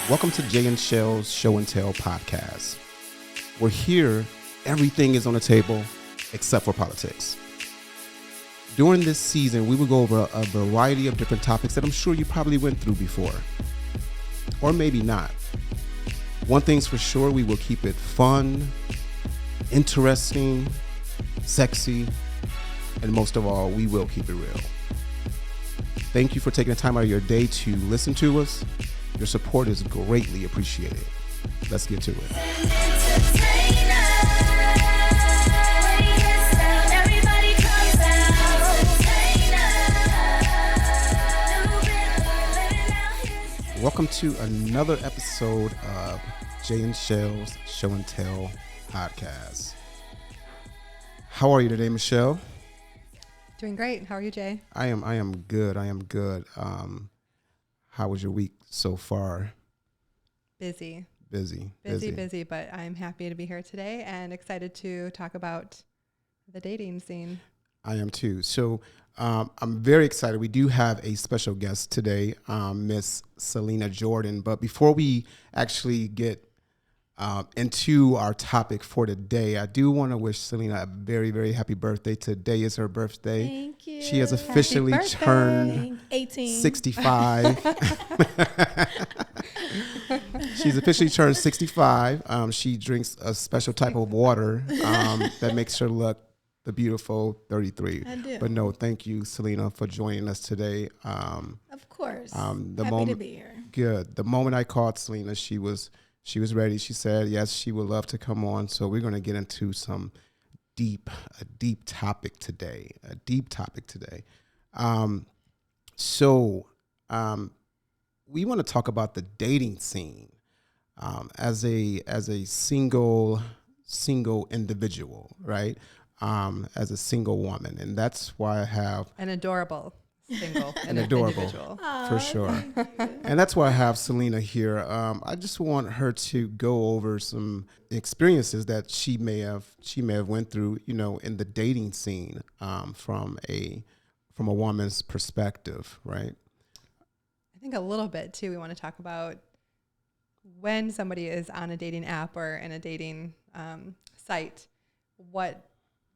Welcome to Jay and Chelle's Show and Tell podcast. We're here, everything is on the table except for politics. During this season, we will go over a variety of different topics that I'm sure you probably went through before, or maybe not. One thing's for sure, we will keep it fun, interesting, sexy, and most of all, we will keep it real. Thank you for taking the time out of your day to listen to us. Your support is greatly appreciated. Let's get to it. Welcome to another episode of Jay and Chelle's Show and Tell podcast. How are you today, Michelle? Doing great. How are you, Jay? I am good. How was your week so far? Busy, but I'm happy to be here today and excited to talk about the dating scene. I am too. So I'm very excited. We do have a special guest today, Miss Selena Jordan. But before we actually get into our topic for today, I do want to wish Selena a very, very happy birthday. Today is her birthday. Thank you. She has officially turned 65. She's officially turned 65. She drinks a special type of water that makes her look the beautiful 33. I do. But no, thank you, Selena, for joining us today. Of course. The Happy moment, to be here. Good. The moment I called Selena, she was ready. She said, yes, she would love to come on. So we're going to get into a deep topic today. We want to talk about the dating scene as a single individual, right? As a single woman. And that's why I have An adorable single an adorable individual. for sure. And that's why I have Selena here. I just want her to go over some experiences that she may have went through, in the dating scene, from a woman's perspective, right? I think a little bit too. We want to talk about when somebody is on a dating app or in a dating site, what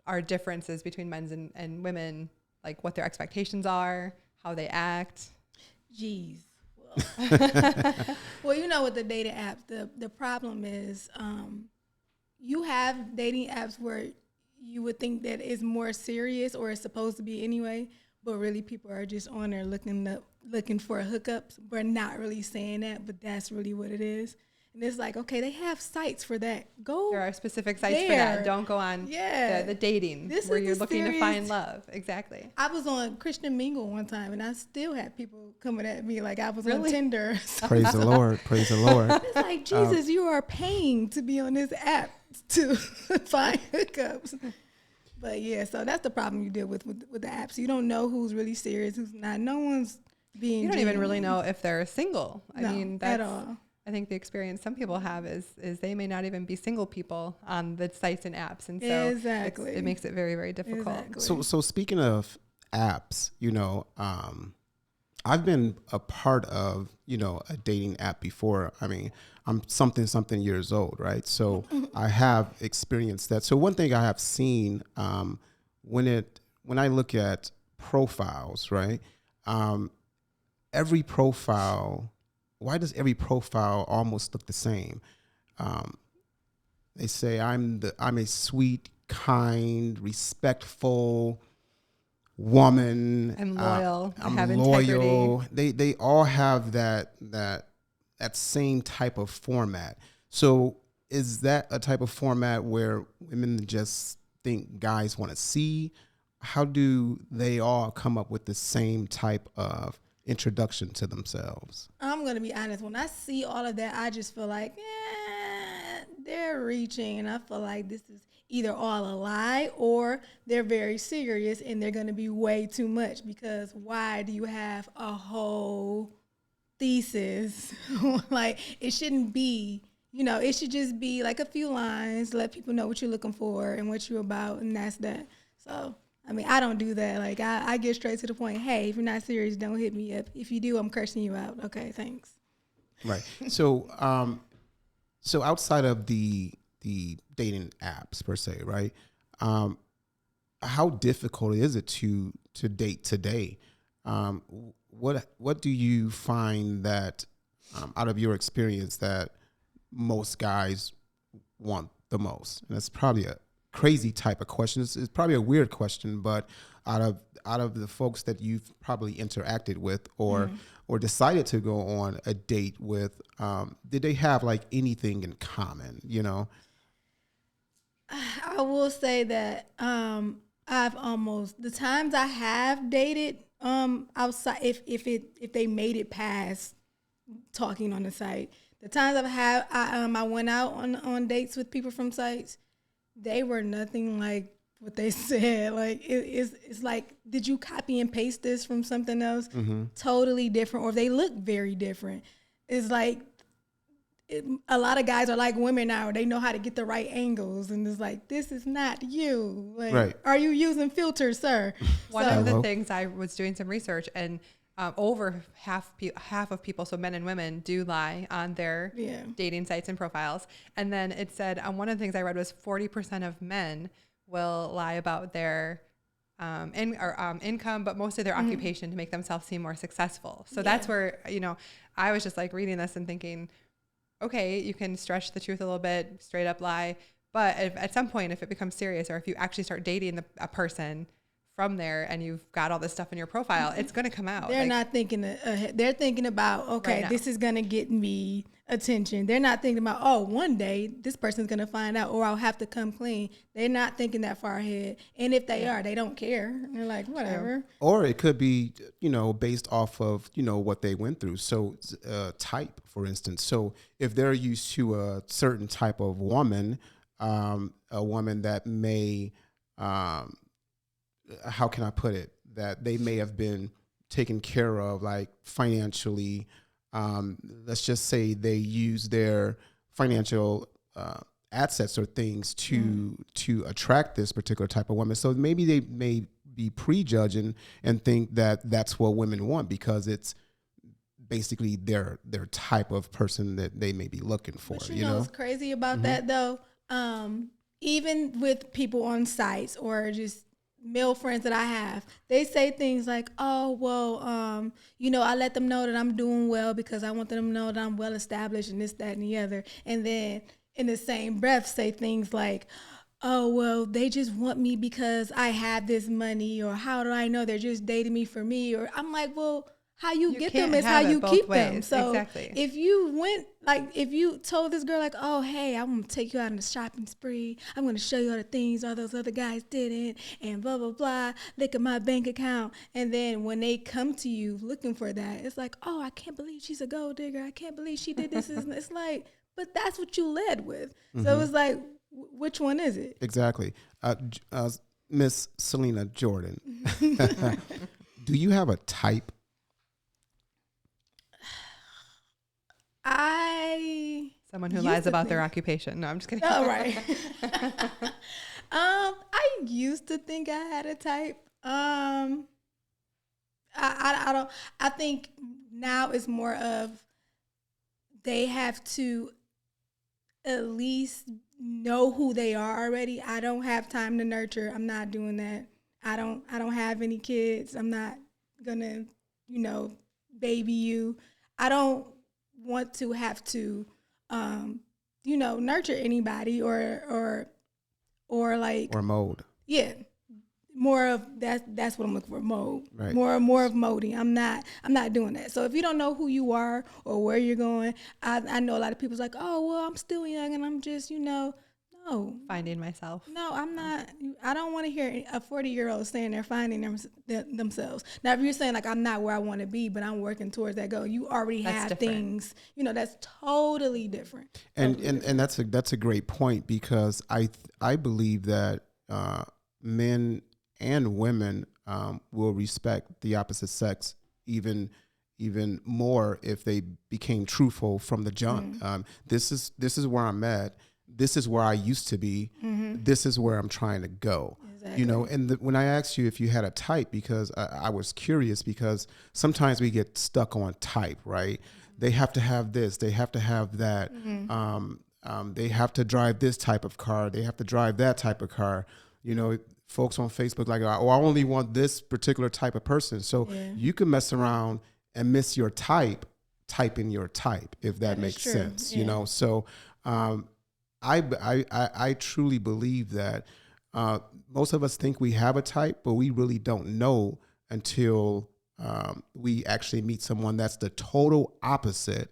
are differences between men and women, like what their expectations are, how they act. Jeez. Well, with the dating apps, the problem is you have dating apps where you would think that it's more serious or it's supposed to be anyway, but really people are just on there looking for hookups, but not really saying that, but that's really what it is. And it's like, okay, they have sites for that. Go There are specific sites there. for that. Don't go on the dating where you're looking to find love. Exactly. I was on Christian Mingle one time, and I still had people coming at me like I was on Really? Tinder. Praise the Lord. Praise the Lord. It's like, Jesus, you are paying to be on this app to find hookups. But yeah, so that's the problem you deal with the apps. You don't know who's really serious, who's not. No one's being You don't even really know if they're single. No, I mean, at that's all. I think the experience some people have is they may not even be single people on the sites and apps. And so Exactly. it makes it very, very difficult. Exactly. So speaking of apps, I've been a part of, a dating app before. I mean, I'm something years old, right? So I have experienced that. So one thing I have seen when I look at profiles, right? Every profile. Why does every profile almost look the same? They say I'm a sweet, kind, respectful woman. I'm loyal. I I'm have loyal. integrity. They all have that same type of format. So is that a type of format where women just think guys want to see? How do they all come up with the same type of introduction to themselves? I'm going to be honest. When I see all of that, I just feel like, they're reaching. And I feel like this is either all a lie or they're very serious and they're going to be way too much, because why do you have a whole thesis? Like, it shouldn't be, it should just be like a few lines, let people know what you're looking for and what you're about, and that's that. So I mean, I don't do that. Like, I get straight to the point. Hey, if you're not serious, don't hit me up. If you do, I'm cursing you out. Okay, thanks. Right. So outside of the dating apps per se, right? How difficult is it to date today? What do you find that out of your experience that most guys want the most? And that's probably a crazy type of question. It's probably a weird question, but out of the folks that you've probably interacted with or decided to go on a date with, did they have like anything in common? You know, I will say that I've almost the times I have dated outside if they made it past talking on the site, the times I went out on dates with people from sites, they were nothing like what they said. Like it's like, did you copy and paste this from something else? Totally different, or they look very different. It's like a lot of guys are like women now. They know how to get the right angles, and it's like, this is not you. Like, right. Are you using filters, sir? One of the things, I was doing some research, and over half of people, so men and women, do lie on their dating sites and profiles. And then it said, one of the things I read was 40% of men will lie about their income, but mostly their occupation to make themselves seem more successful. So that's where, I was just like reading this and thinking, okay, you can stretch the truth a little bit, straight up lie. But at some point, if it becomes serious, or if you actually start dating a person from there and you've got all this stuff in your profile, it's going to come out. They're not thinking ahead. They're thinking about, okay, this is going to get me attention. They're not thinking about, oh, one day this person's going to find out, or I'll have to come clean. They're not thinking that far ahead. And if they are, they don't care. They're like, whatever. Or it could be, based off of, what they went through. So type, for instance. So if they're used to a certain type of woman, a woman that may, how can I put it, that they may have been taken care of, like financially. Let's just say they use their financial assets or things to attract this particular type of woman. So maybe they may be prejudging and think that that's what women want because it's basically their type of person that they may be looking for. But you know what's crazy about that though? Even with people on sites or just male friends that I have, they say things like, oh, well, I let them know that I'm doing well because I want them to know that I'm well established and this, that, and the other. And then in the same breath say things like, oh, well, they just want me because I have this money, or how do I know they're just dating me for me? Or I'm like, well, how you get them is how you keep them. So exactly. if you told this girl like, oh, hey, I'm going to take you out on a shopping spree. I'm going to show you all the things all those other guys didn't and blah, blah, blah. Look at my bank account. And then when they come to you looking for that, it's like, oh, I can't believe she's a gold digger. I can't believe she did this. It's like, but that's what you led with. So it's like, which one is it? Exactly. Miss Selena Jordan, do you have a type? Someone who lies about their occupation. No, I'm just kidding. Oh, right. I used to think I had a type. I don't. I think now it's more of they have to at least know who they are already. I don't have time to nurture. I'm not doing that. I don't have any kids. I'm not gonna, baby you. I don't want to have to nurture anybody or mode. Yeah. More of that's what I'm looking for, mode. Right. More of moding. I'm not doing that. So if you don't know who you are or where you're going, I know a lot of people's like, oh, well, I'm still young and I'm just, no. Finding myself. No, I'm not. I don't want to hear a 40-year-old saying they're finding themselves. Now, if you're saying like, I'm not where I want to be, but I'm working towards that goal, you already have things, that's totally different. And that's a great point, because I believe that men and women will respect the opposite sex even more if they became truthful from the jump. This is where I'm at. This is where I used to be. This is where I'm trying to go. Exactly. And when I asked you if you had a type, because I was curious, because sometimes we get stuck on type, right? they have to have this, they have to have that. They have to drive this type of car. They have to drive that type of car. You know, folks on Facebook like, oh, I only want this particular type of person. So you can mess around and miss your type in your type, if that makes sense. You know, so I truly believe that most of us think we have a type, but we really don't know until we actually meet someone that's the total opposite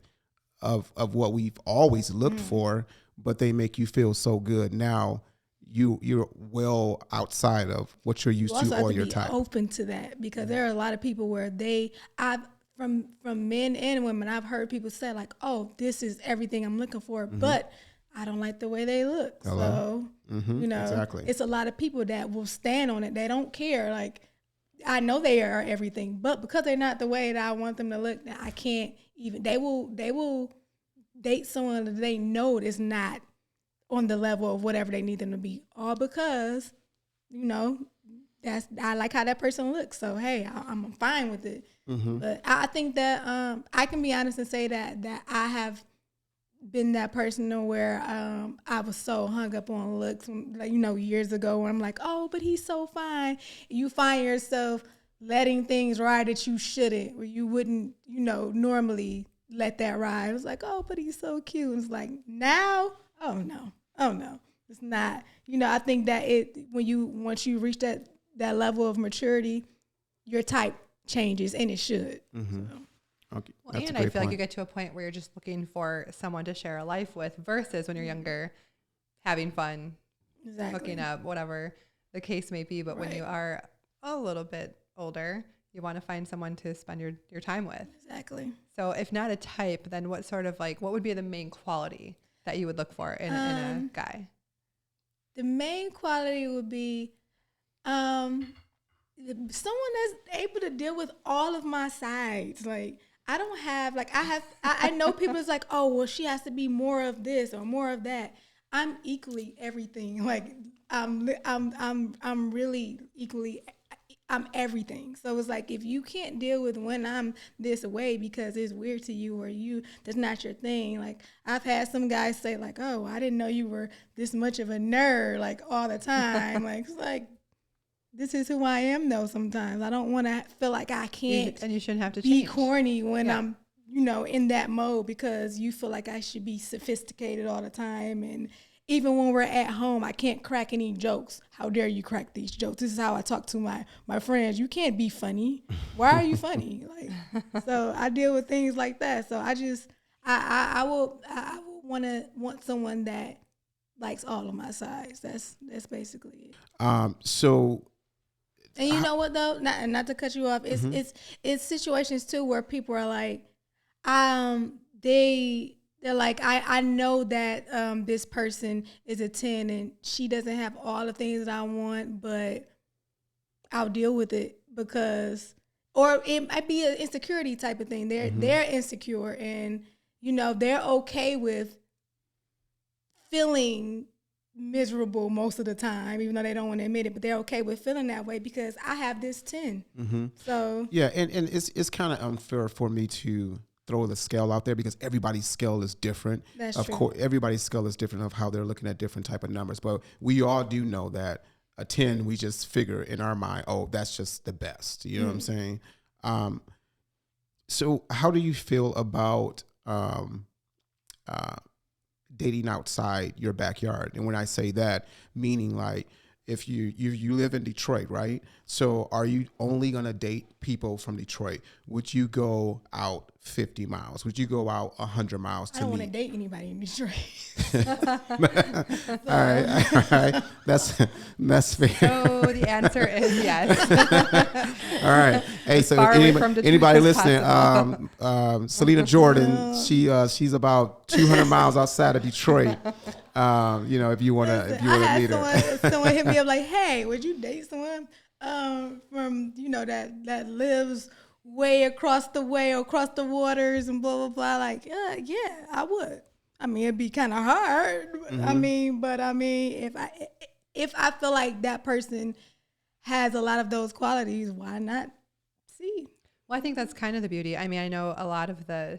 of what we've always looked for, but they make you feel so good. Now you're well outside of what you're used to or your type. Open to that, because there are a lot of people where from men and women, I've heard people say like, oh, this is everything I'm looking for, but I don't like the way they look. Hello? So, you know, exactly. It's a lot of people that will stand on it. They don't care. Like, I know they are everything, but because they're not the way that I want them to look, I can't even, they will date someone that they know is not on the level of whatever they need them to be, all because, you know, I like how that person looks. So, hey, I'm fine with it. But I think that I can be honest and say that I have been that person where I was so hung up on looks, like, you know, years ago, where I'm like, oh, but he's so fine. You find yourself letting things ride that you shouldn't, where you wouldn't, you know, normally let that ride. It was like, oh, but he's so cute. And it's like, now, oh no, it's not. You know, I think that once you reach that level of maturity, your type changes, and it should. So. Okay. Well, and I feel like you get to a point where you're just looking for someone to share a life with, versus when you're younger, having fun, hooking up, whatever the case may be. But when you are a little bit older, you want to find someone to spend your time with. Exactly. So if not a type, then what sort of what would be the main quality that you would look for in a guy? The main quality would be someone that's able to deal with all of my sides. Like, I don't have, like, I know people is like, oh, well, she has to be more of this or more of that. I'm equally everything. Like, I'm really equally, I'm everything. So it's like, if you can't deal with when I'm this way because it's weird to you, or that's not your thing. Like, I've had some guys say like, oh, I didn't know you were this much of a nerd, like, all the time. Like, it's like, this is who I am, though. Sometimes I don't want to feel like I can't, and you shouldn't have to be change. corny when I'm, you know, in that mode, because you feel like I should be sophisticated all the time. And even when we're at home, I can't crack any jokes. How dare you crack these jokes? This is how I talk to my friends. You can't be funny. Why are you funny? Like, so I deal with things like that. So I will want someone that likes all of my sides. That's basically it. So. And you know what, though? Not to cut you off. It's situations too where people are like, they're like, I know that this person is a 10 and she doesn't have all the things that I want, but I'll deal with it because, or it might be an insecurity type of thing. They're insecure, and you know, they're okay with feeling miserable most of the time, even though they don't want to admit it, but they're okay with feeling that way because I have this 10. So yeah, and it's kind of unfair for me to throw the scale out there because everybody's scale is different. That's true. Of course, everybody's scale is different of how they're looking at different type of numbers, but we all do know that a 10, we just figure in our mind, oh, that's just the best. You know what I'm saying? So how do you feel about dating outside your backyard? And when I say that, meaning like if you live in Detroit, right? So are you only going to date people from Detroit? Would you go out 50 miles? Would you go out 100 miles to meet? I don't want to date anybody in Detroit. All right. That's fair. So the answer is yes. All right. Hey, so anybody listening, Selena Jordan, she's about 200 miles outside of Detroit. You know, if you wanna meet her. Someone hit me up like, hey, would you date someone from, you know, that lives way across the way or across the waters and blah blah blah? Like, yeah, I would. I mean, it'd be kind of hard. I mean, if I feel like that person has a lot of those qualities, why not see? Well, I think that's kind of the beauty. I mean, I know a lot of the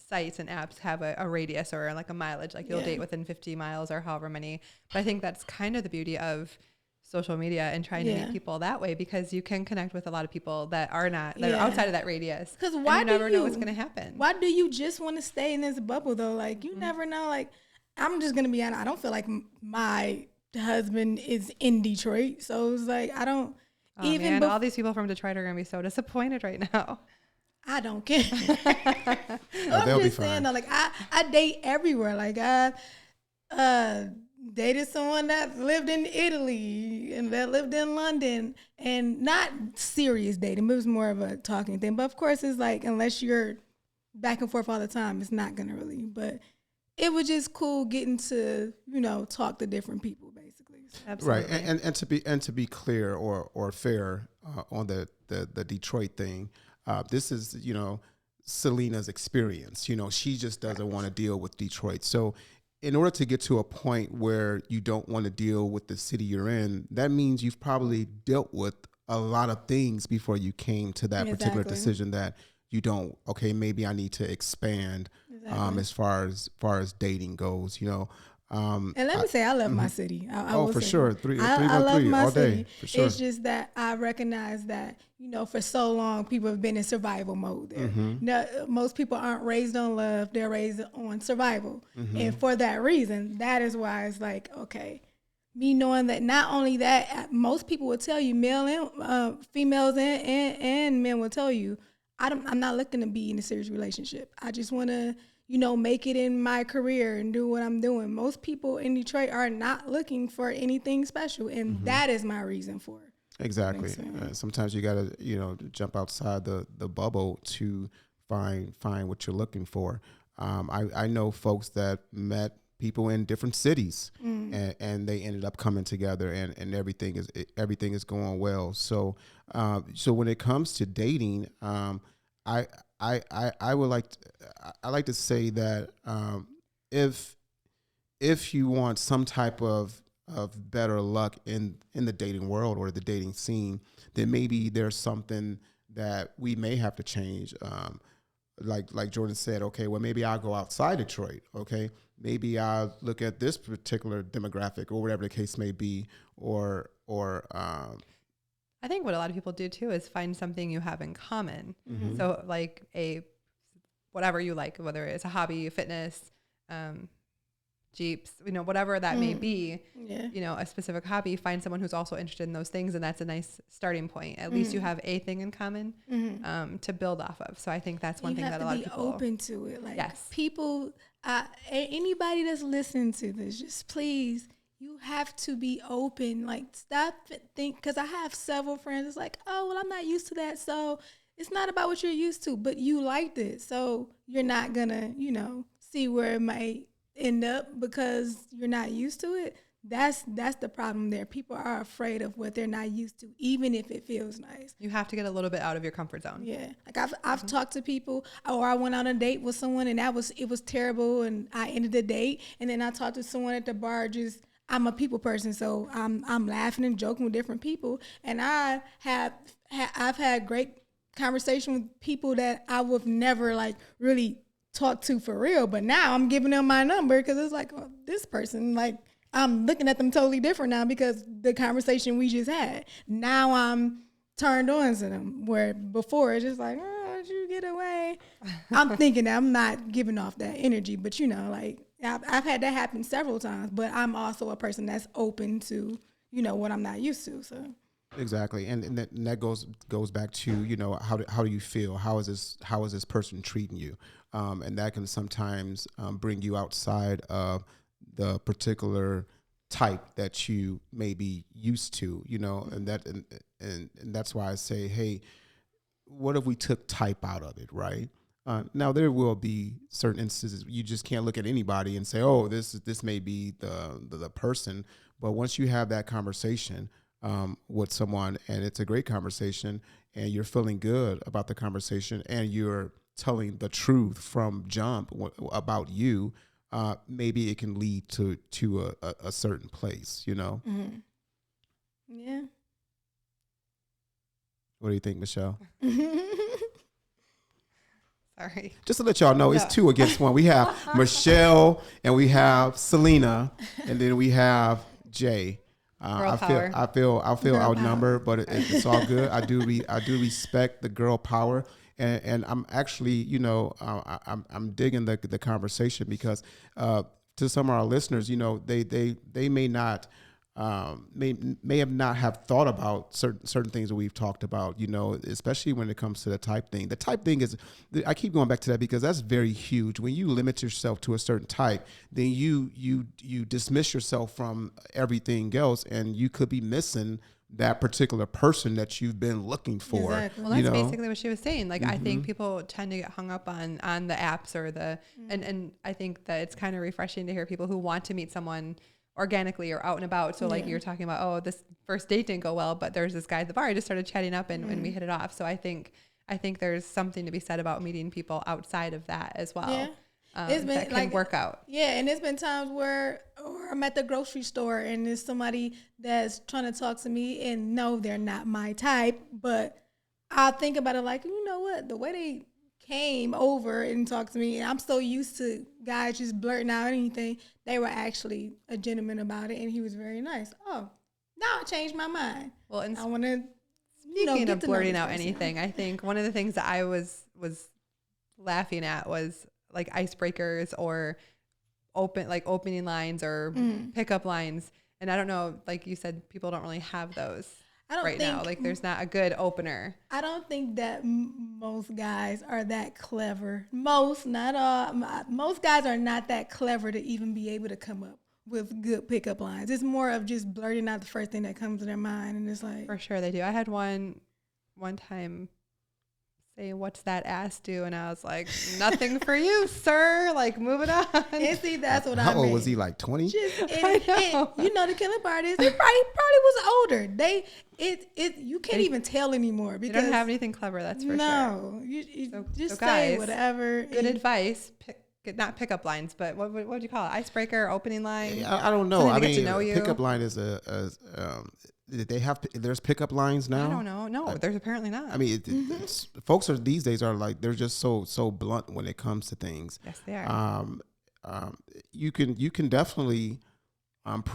sites and apps have a radius or like a mileage, like you'll date within 50 miles or however many. But I think that's kind of the beauty of social media and trying to meet people that way, because you can connect with a lot of people that are not, that are outside of that radius. Because why you never know what's going to happen. Why do you just want to stay in this bubble though? Like you never know. Like I'm just going to be honest. I don't feel like my husband is in Detroit. So it's like, I don't. Oh, even man, all these people from Detroit are going to be so disappointed right now. I don't care. I'm just saying, though, like I date everywhere. Like I dated someone that lived in Italy and that lived in London, and not serious dating, but it was more of a talking thing. But of course, it's like unless you're back and forth all the time, it's not gonna really. But it was just cool getting to talk to different people. Absolutely. Right, and to be clear or fair on the Detroit thing, this is Selena's experience. She just doesn't want to deal with Detroit. So, in order to get to a point where you don't want to deal with the city you're in, that means you've probably dealt with a lot of things before you came to that particular decision that you don't. Okay, maybe I need to expand as far as dating goes. And let me say, I love my city. I for sure. I love my all city. Day, for sure. It's just that I recognize that, for so long, people have been in survival mode there. Now, most people aren't raised on love. They're raised on survival. And for that reason, that is why it's like, okay, me knowing that not only that, most people will tell you, male and females and men will tell you, I'm not looking to be in a serious relationship. I just want to make it in my career and do what I'm doing. Most people in Detroit are not looking for anything special, and that is my reason for it. Exactly. Sometimes you got to, jump outside the bubble to find what you're looking for. I know folks that met people in different cities, and they ended up coming together, and everything is going well. So when it comes to dating, I would like to say that if you want some type of better luck in the dating world or the dating scene, then maybe there's something that we may have to change. Like Jordan said, okay, well, maybe I'll go outside Detroit. Okay, maybe I'll look at this particular demographic or whatever the case may be, or I think what a lot of people do too is find something you have in common. So like whatever you like, whether it's a hobby, fitness, Jeeps, whatever that may be, a specific hobby, find someone who's also interested in those things. And that's a nice starting point. At least you have a thing in common to build off of. So I think that's one thing that a lot of people open to it. Like yes. People, anybody that's listening to this, just please, you have to be open. Like stop because I have several friends. It's like, oh, well, I'm not used to that. So it's not about what you're used to, but you liked it. So you're not gonna, see where it might end up because you're not used to it. That's the problem there. People are afraid of what they're not used to, even if it feels nice. You have to get a little bit out of your comfort zone. Yeah. Like I've talked to people, or I went on a date with someone and it was terrible and I ended the date. And then I talked to someone at the bar. I'm a people person, so I'm laughing and joking with different people. And I've had great conversation with people that I would never like really talk to for real. But now I'm giving them my number because it's like, oh, this person, like, I'm looking at them totally different now because the conversation we just had. Now I'm turned on to them, where before it's just like, oh, did you get away? I'm thinking that I'm not giving off that energy, but like I've had that happen several times, but I'm also a person that's open to, what I'm not used to. So exactly, and that goes back to how do you feel? How is this person treating you? And that can sometimes bring you outside of the particular type that you may be used to, and that's why I say, hey, what if we took type out of it, right? Now there will be certain instances you just can't look at anybody and say, oh, this may be the person, but once you have that conversation with someone and it's a great conversation and you're feeling good about the conversation and you're telling the truth from jump about you, maybe it can lead to a certain place, Yeah. What do you think, Michelle? Sorry. Just to let y'all know, it's 2 against 1. We have Michelle and we have Selena, and then we have Jay. Girl I power. feel Girl outnumbered, but it's all good. I do respect the girl power, and I'm actually, you know, I'm digging the conversation because to some of our listeners, you know, they may not. May have not have thought about certain things that we've talked about, you know, especially when it comes to the type thing. The type thing is, I keep going back to that because that's very huge. When you limit yourself to a certain type, then you dismiss yourself from everything else, and you could be missing that particular person that you've been looking for. Exactly. Well, that's you know? basically what she was saying. Like, I think people tend to get hung up on the apps or and I think that it's kind of refreshing to hear people who want to meet someone organically or out and about. So like you're talking about, oh, this first date didn't go well, but there's this guy at the bar. I just started chatting up and we hit it off. So I think there's something to be said about meeting people outside of that as well. Yeah. It's been that can like work out. Yeah, and there's been times where I'm at the grocery store and there's somebody that's trying to talk to me, and no, they're not my type, but I think about it like, you know what, the way they came over and talked to me, and I'm so used to guys just blurting out anything, they were actually a gentleman about it, and he was very nice. Oh, now I changed my mind. Well, and I want to, speaking of blurting out anything, I think one of the things that I was laughing at was like icebreakers or opening lines or pickup lines. And I don't know, like you said, people don't really have those now. Like there's not a good opener. I don't think that most guys are that clever. Most, not all. Most guys are not that clever to even be able to come up with good pickup lines. It's more of just blurting out the first thing that comes to their mind, and it's like, for sure they do. I had one time say, "What's that ass do?" And I was like, "Nothing for you, sir." Like, moving on. And see, that's what I mean. How old was he? Like 20? And you know, the killer part is he probably was older. You can't even tell anymore because you don't have anything clever. That's for sure. No, you just so say guys, whatever. Good advice. Not pickup lines, but what would you call it? Icebreaker, opening line. I don't know. Something I to get mean, to know you. pickup line is there's pickup lines now. I don't know. No, there's apparently not. I mean, folks these days are like, they're just so blunt when it comes to things. Yes, they are. You can definitely not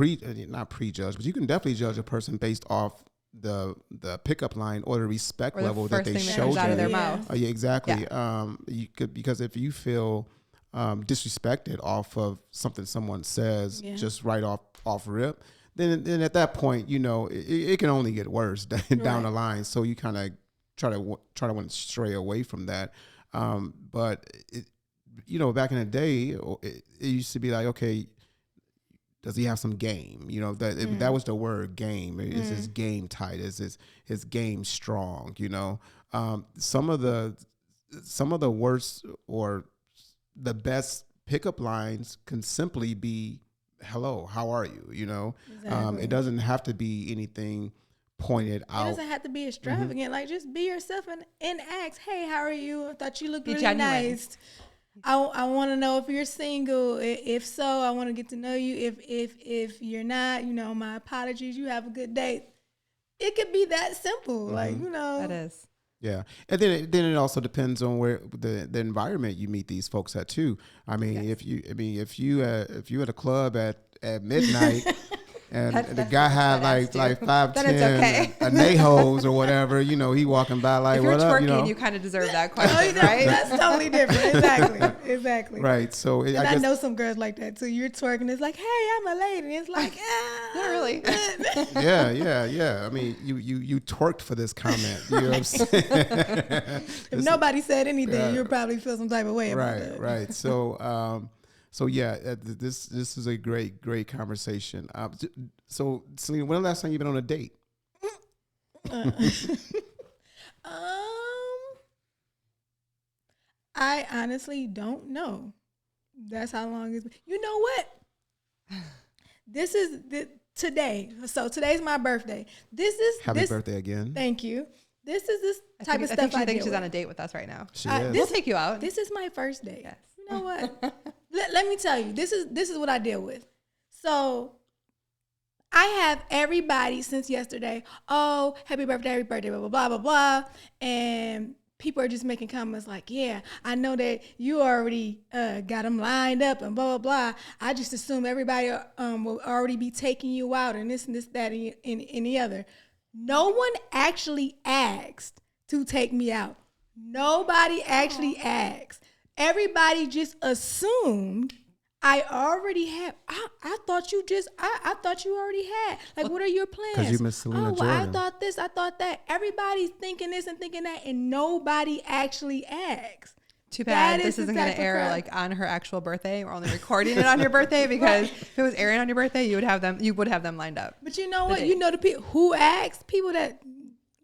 prejudge, but you can definitely judge a person based off the pickup line or the respect or the level that they show out of their you. mouth. Yeah, exactly. Yeah. You could, because if you feel disrespected off of something someone says just right off rip, then at that point, you know, it can only get worse down the line. So you kind of try to want to stray away from that. But you know, back in the day, it used to be like, okay, does he have some game? You know, that was the word, game. Is his game tight? Is his game strong? You know, some of the worst or the best pickup lines can simply be, hello, how are you? You know, exactly. It doesn't have to be anything pointed out. It doesn't have to be extravagant. Like, just be yourself and ask, hey, how are you? I thought you looked really nice. I want to know if you're single. If so, I want to get to know you. If you're not, you know, my apologies. You have a good day. It could be that simple. Like, you know. That is. Yeah, and then it also depends on where the environment you meet these folks at too. I mean, if you at a club at midnight and the guy had like 5'10", anejos or whatever, you know, he walking by like, if you're what twerking, up? You know, you kind of deserve that question, right? That's totally different. Exactly. Right. So and I know some girls like that too. You're twerking, it's like, hey, I'm a lady. It's like, not really. Yeah. I mean, you twerked for this comment. You know what I'm saying? If nobody said anything, you'll probably feel some type of way about that. Right. So yeah, this is a great conversation. So Selena, when the last time you've been on a date? I honestly don't know. That's how long it's been. You know what? This is today. So today's my birthday. Happy birthday again. Thank you. This is this type of stuff I think she's on a date with us right now. She is. We'll take you out. This is my first date. Yes. You know what? Let me tell you. This is what I deal with. So I have everybody since yesterday. Oh, happy birthday, blah, blah, blah, blah. And people are just making comments like, yeah, I know that you already got them lined up and blah, blah, blah. I just assume everybody will already be taking you out and this, that, and the other. No one actually asked to take me out. Nobody actually asked. Everybody just assumed I already had. I thought you just. I thought you already had. Like, what are your plans? Because you miss Selena Jordan. I thought this. I thought that. Everybody's thinking this and thinking that, and nobody actually asked. Too bad this isn't going to air like on her actual birthday. We're only recording it on your birthday because if it was airing on your birthday, you would have them lined up. But you know what? You know the people who asked. People that,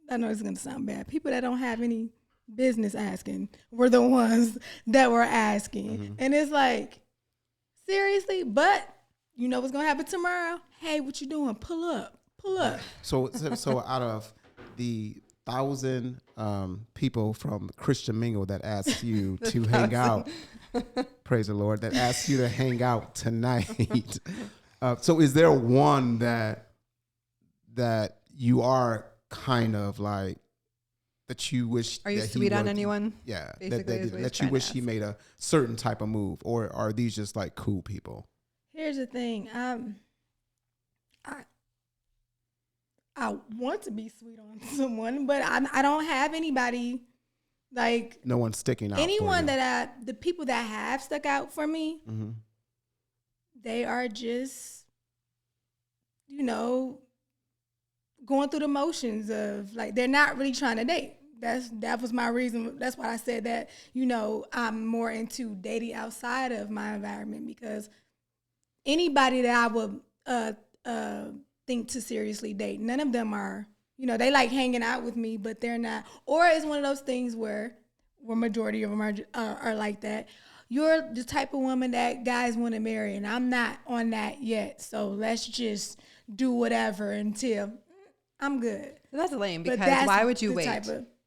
I know it's going to sound bad. People that don't have any business asking were the ones that were asking, Mm-hmm. and it's like. Seriously, but you know what's gonna happen tomorrow? Hey, what you doing? Pull up. So out of the 1,000 people from Christian Mingle that asked you to hang out, praise the Lord, that asked you to hang out tonight. So is there one that you are kind of like that you wish? Are you that sweet on anyone? Yeah, Basically, that you wish he made a certain type of move, or are these just like cool people? Here's the thing. I want to be sweet on someone, but I don't have anybody like No one's sticking out. anyone that the people that have stuck out for me. Mm-hmm. They are just, going through the motions of like they're not really trying to date. That was my reason. That's why I said that, I'm more into dating outside of my environment, because anybody that I would think to seriously date, none of them are, they like hanging out with me, but they're not. Or it's one of those things where majority of them are like that. You're the type of woman that guys want to marry, and I'm not on that yet. So let's just do whatever until I'm good. That's lame, because why would you wait?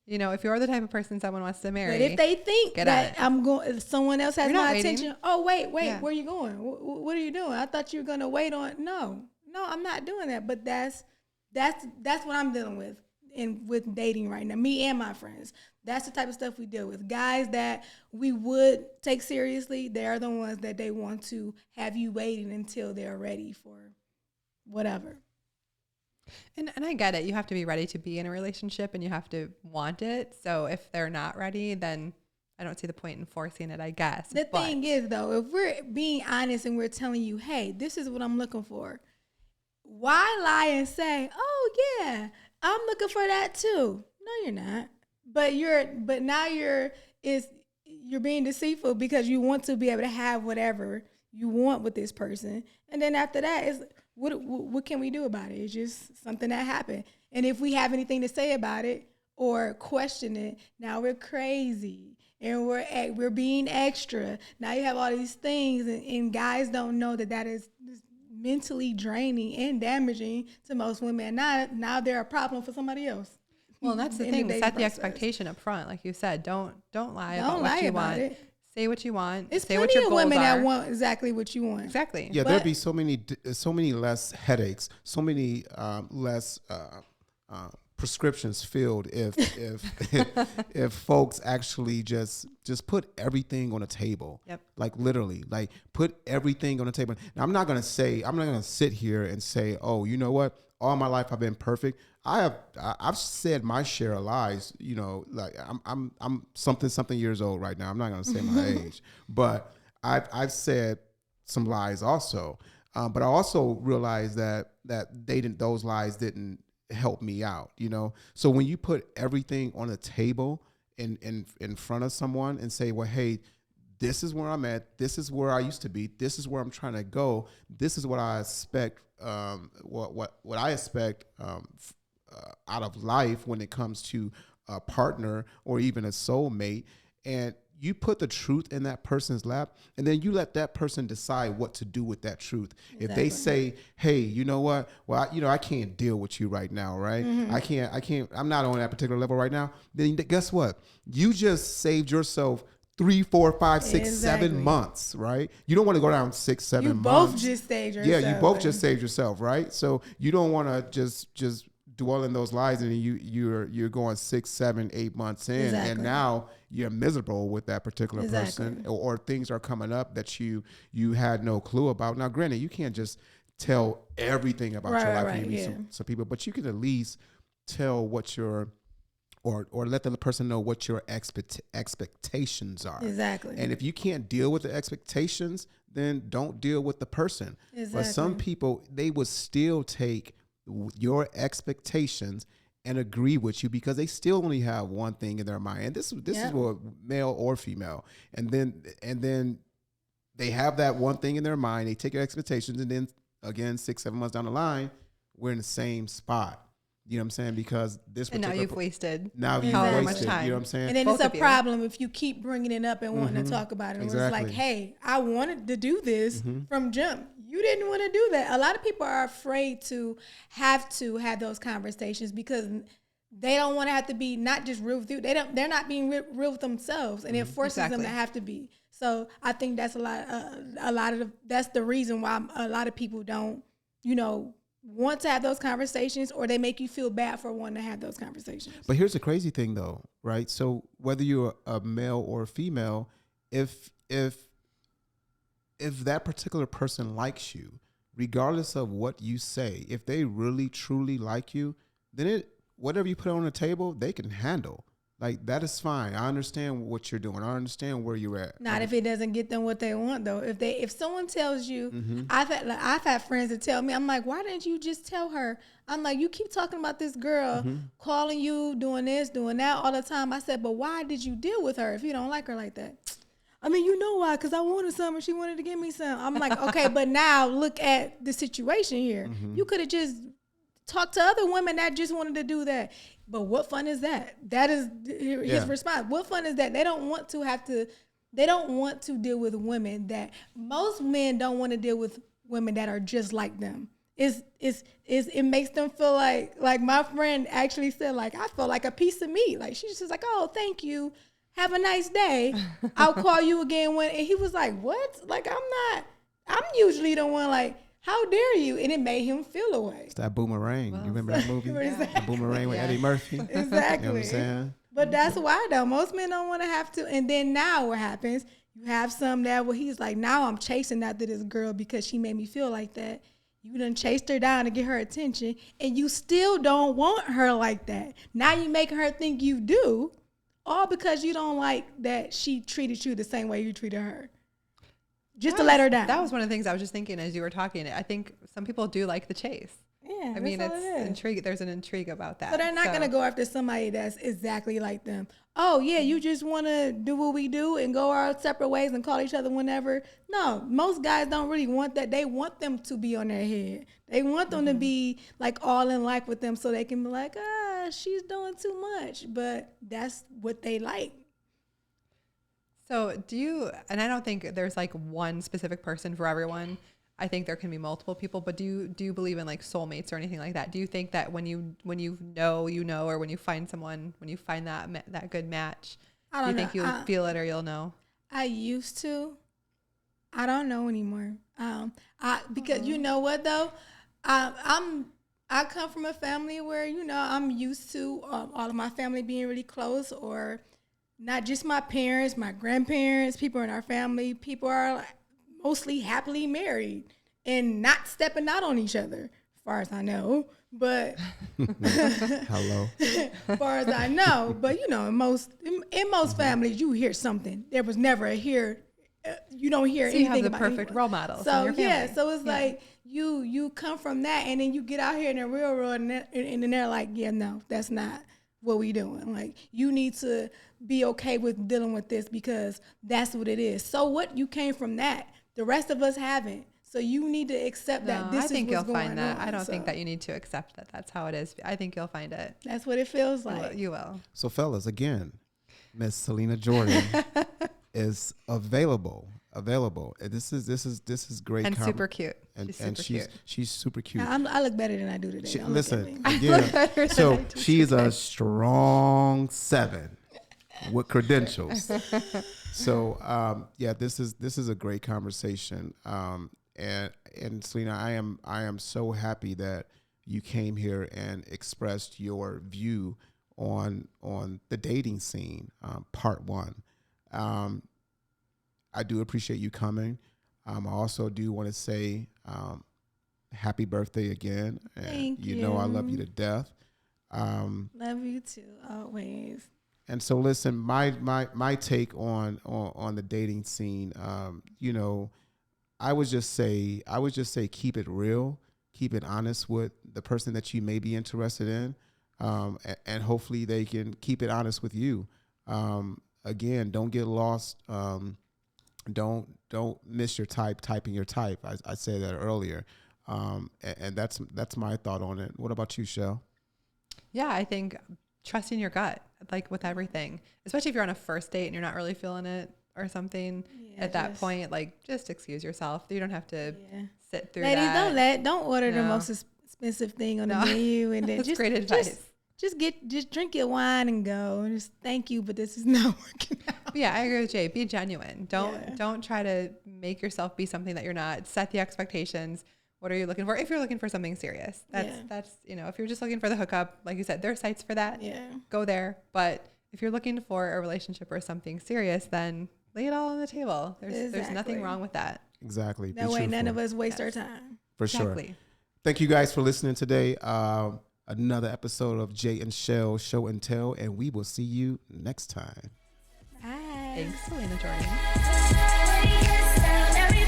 If you're the type of person someone wants to marry. But if they think that if someone else has my attention, wait, yeah. Where are you going? What are you doing? I thought you were going to wait on. No, I'm not doing that. But that's what I'm dealing with with dating right now. Me and my friends. That's the type of stuff we deal with. Guys that we would take seriously, they're the ones that they want to have you waiting until they're ready for whatever. And I get it. You have to be ready to be in a relationship and you have to want it. So if they're not ready, then I don't see the point in forcing it, I guess. The thing is, though, if we're being honest and we're telling you, hey, this is what I'm looking for, why lie and say, oh, yeah, I'm looking for that too? No, you're not. But now you're being deceitful because you want to be able to have whatever you want with this person. And then after that, it's what can we do about it? It's just something that happened. And if we have anything to say about it or question it, now we're crazy and we're being extra. Now you have all these things, and guys don't know that is mentally draining and damaging to most women. Now they're a problem for somebody else. Well, and that's the thing. Set the expectation up front, like you said. Don't lie about what you want. Say what you want. It's say plenty what your of goals women are. that want exactly what you want. Exactly. Yeah, there'd be so many less headaches, so many less prescriptions filled if folks actually just put everything on the table. Yep. Like literally, like put everything on the table. Now I'm not gonna sit here and say, oh, you know what? All my life I've been perfect. I've said my share of lies. Like I'm something years old right now. I'm not gonna say my age, but I've said some lies also. But I also realized that those lies didn't help me out. So when you put everything on the table in front of someone and say, well, hey, this is where I'm at. This is where I used to be. This is where I'm trying to go. This is what I expect. What I expect out of life when it comes to a partner or even a soulmate, and you put the truth in that person's lap, and then you let that person decide what to do with that truth. Exactly. If they say, hey, you know what? Well, I can't deal with you right now, right? Mm-hmm. I can't, I'm not on that particular level right now. Then guess what? You just saved yourself 3, 4, 5, 6, 7 months, right? You don't want to go down 6, 7 months. You both just saved yourself. Yeah, you both just saved yourself, right? So you don't want to just dwell in those lies, and you're going 6, 7, 8 months in, and now you're miserable with that particular person, or things are coming up that you had no clue about. Now, granted, you can't just tell everything about your life when you meet some people, but you can at least tell what your or let the person know what your expectations are. Exactly. And if you can't deal with the expectations, then don't deal with the person. Exactly. But some people, they would still take your expectations and agree with you because they still only have one thing in their mind. And this is what, male or female. And then they have that one thing in their mind. They take your expectations, and then again, 6, 7 months down the line, we're in the same spot. You know what I'm saying? Because this and now you've wasted however much time. You know what I'm saying? And then Both it's a problem if you keep bringing it up and wanting to talk about it. And Exactly. it's like, hey, I wanted to do this from jump. You didn't want to do that. A lot of people are afraid to have those conversations because they don't want to have to be not just real with you. They're not being real with themselves, and it forces them to have to be. So I think that's that's the reason why a lot of people don't, want to have those conversations, or they make you feel bad for wanting to have those conversations. But here's the crazy thing, though, right? So whether you're a male or a female, if that particular person likes you, regardless of what you say, if they really truly like you, then whatever you put on the table, they can handle. Like, that is fine. I understand what you're doing. I understand where you're at. Not if it doesn't get them what they want, though. If someone tells you, I've had friends that tell me, I'm like, why didn't you just tell her? I'm like, you keep talking about this girl calling you, doing this, doing that all the time. I said, but why did you deal with her if you don't like her like that? I mean, you know why? Because I wanted some and she wanted to give me some. I'm like, okay, but now look at the situation here. You could have just talked to other women that just wanted to do that. But what fun is that? That is his response. What fun is that? They don't want to deal with women that most men don't want to deal with women that are just like them. It makes them feel like my friend actually said, like, I feel like a piece of meat. Like, she's just like, oh, thank you. Have a nice day. I'll call you again when, and he was like, what? Like, I'm usually the one like, how dare you? And it made him feel away. It's that Boomerang. You remember that movie? Exactly. The Boomerang with Eddie Murphy? Exactly. You know what I'm saying? But that's why, though. Most men don't want to have to. And then now what happens, you have some that where he's like, now I'm chasing after this girl because she made me feel like that. You done chased her down to get her attention, and you still don't want her like that. Now you making her think you do, all because you don't like that she treated you the same way you treated her. Just to let her down. That was one of the things I was just thinking as you were talking. I think some people do like the chase. Yeah, I mean, it's intrigue. There's an intrigue about that. So they're not going to go after somebody that's exactly like them. Oh, yeah, you just want to do what we do and go our separate ways and call each other whenever. No, most guys don't really want that. They want them to be on their head. They want them to be like all in like with them so they can be like, she's doing too much. But that's what they like. So and I don't think there's like one specific person for everyone. I think there can be multiple people, but do you believe in like soulmates or anything like that? Do you think that when you know, or when you find someone, when you find that good match, do you think you'll feel it or you'll know? I used to. I don't know anymore. Because you know what though? I come from a family where, I'm used to all of my family being really close, or not just my parents, my grandparents, people in our family. People are mostly happily married and not stepping out on each other, as far as I know. But hello, as far as I know, but in most families, you hear something. There was never you don't hear anything about. You have the perfect role model. So so it's like you come from that, and then you get out here in the real world, and then they're like, yeah, no, that's not what we doing. Like, you need to be okay with dealing with this because that's what it is. So what? You came from that. The rest of us haven't. So you need to accept that this is what's going on. I think you'll find that. I don't think that you need to accept that that's how it is. I think you'll find it. That's what it feels like. You will. So fellas, again, Miss Selena Jordan is available. This is great. And super cute. She's super cute. I look better than I do today. Listen, again, so she's a strong 7 with credentials. So this is a great conversation. And Selena, I am so happy that you came here and expressed your view on the dating scene, part one. I do appreciate you coming. I also do want to say happy birthday again. And Thank you. You know I love you to death. Love you too, always. And so listen, my take on the dating scene, you know, I would just say keep it real, keep it honest with the person that you may be interested in, and hopefully they can keep it honest with you. Again, don't get lost. Don't miss your typing your type. I said that earlier, and that's my thought on it. What about you, Chelle? Yeah, I think trusting your gut, like with everything, especially if you're on a first date and you're not really feeling it or something. At that point, like, just excuse yourself. You don't have to sit through Ladies, that. don't order the most expensive thing on the menu, and then That's great advice. Just drink your wine and go, and just thank you, but this is not working out. But yeah, I agree with Jay. Be genuine. Don't try to make yourself be something that you're not. Set the expectations. What are you looking for? If you're looking for something serious, that's you know, if you're just looking for the hookup, like you said, there are sites for that. Yeah. Go there. But if you're looking for a relationship or something serious, then lay it all on the table. There's nothing wrong with that. Exactly. That way none of us waste our time. For sure. Exactly. Thank you guys for listening today. Another episode of Jay and Chelle Show and Tell, and we will see you next time. Bye. Thanks, Selena Jordan.